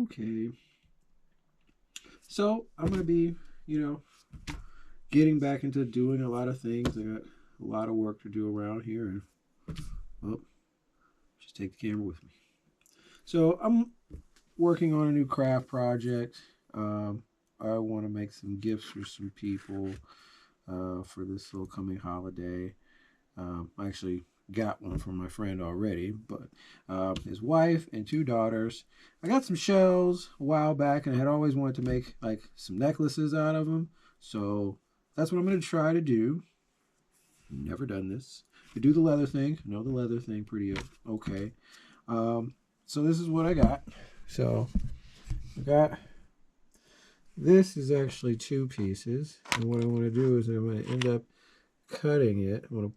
Okay. So I'm gonna be, getting back into doing a lot of things. I got a lot of work to do around here, and well, just take the camera with me. So I'm working on a new craft project. I want to make some gifts for some people for this little coming holiday. I actually got one from my friend already, but his wife and two daughters. I got some shells a while back, and I had always wanted to make like some necklaces out of them. So that's what I'm going to try to do. Never done this. I do the leather thing. I know the leather thing pretty okay. So this is what I got. So I got this is actually two pieces, and what I want to do is I'm going to end up cutting it. I'm going to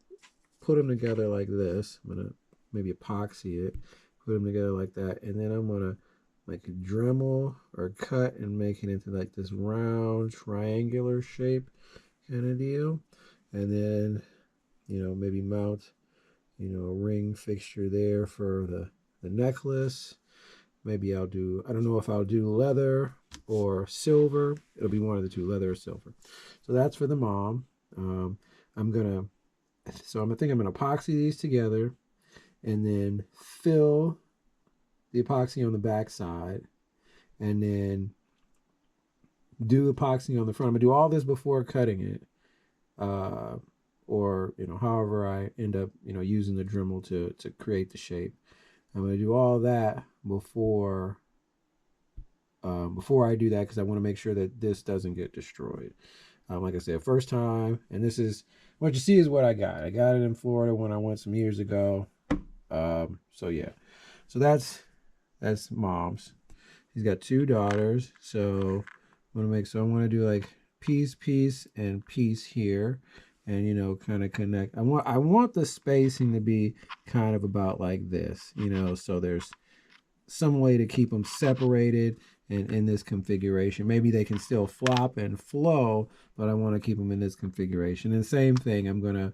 put them together like this. I'm going to maybe epoxy it, put them together like that, and then I'm going to like a Dremel or cut and make it into like this round triangular shape kind of deal, and then maybe mount a ring fixture there for the necklace. Maybe I'll do, I don't know if I'll do leather or silver. It'll be one of the two, leather or silver. So that's for the mom. I'm going to epoxy these together and then fill the epoxy on the back side and then do epoxy on the front. I'm going to do all this before cutting it. Or however I end up using the Dremel to create the shape. I'm going to do all that before I do that, because I want to make sure that this doesn't get destroyed. Like I said, first time, and this is what you see is what I got. I got it in Florida when I went some years ago. So yeah, so that's mom's. He's got two daughters, so I'm gonna do like piece and piece here, and kind of connect. I want the spacing to be kind of about like this, so there's some way to keep them separated in this configuration. Maybe they can still flop and flow, but I want to keep them in this configuration. And same thing, I'm going to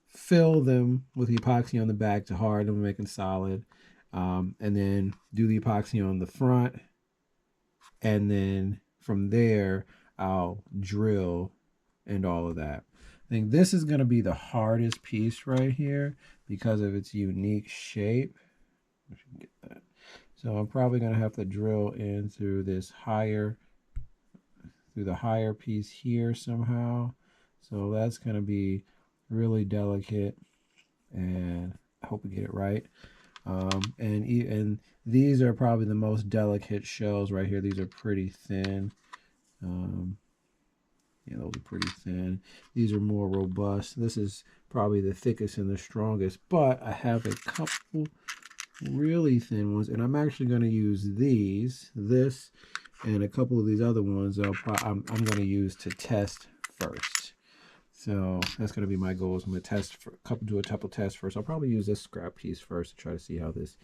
fill them with the epoxy on the back to harden them, make them solid, and then do the epoxy on the front, and then from there I'll drill and all of that. I think this is going to be the hardest piece right here because of its unique shape. If you can get that. So I'm probably going to have to drill in through the higher piece here somehow. So that's going to be really delicate, and I hope we get it right. And these are probably the most delicate shells right here. These are pretty thin. Yeah, those are pretty thin. These are more robust. This is probably the thickest and the strongest, but I have a couple really thin ones, and I'm actually going to use this and a couple of these other ones I'm going to use to test first. So that's going to be my goal. I'm going to do a couple tests first. I'll probably use this scrap piece first to try to see how this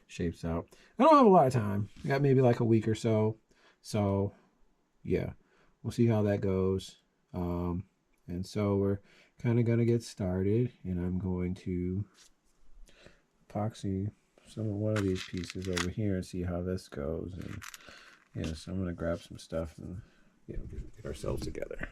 shapes out. I don't have a lot of time. I got maybe like a week or so. So yeah, we'll see how that goes. And so we're kind of going to get started, and I'm going to epoxy one of these pieces over here and see how this goes. And yeah, so I'm going to grab some stuff and get ourselves together.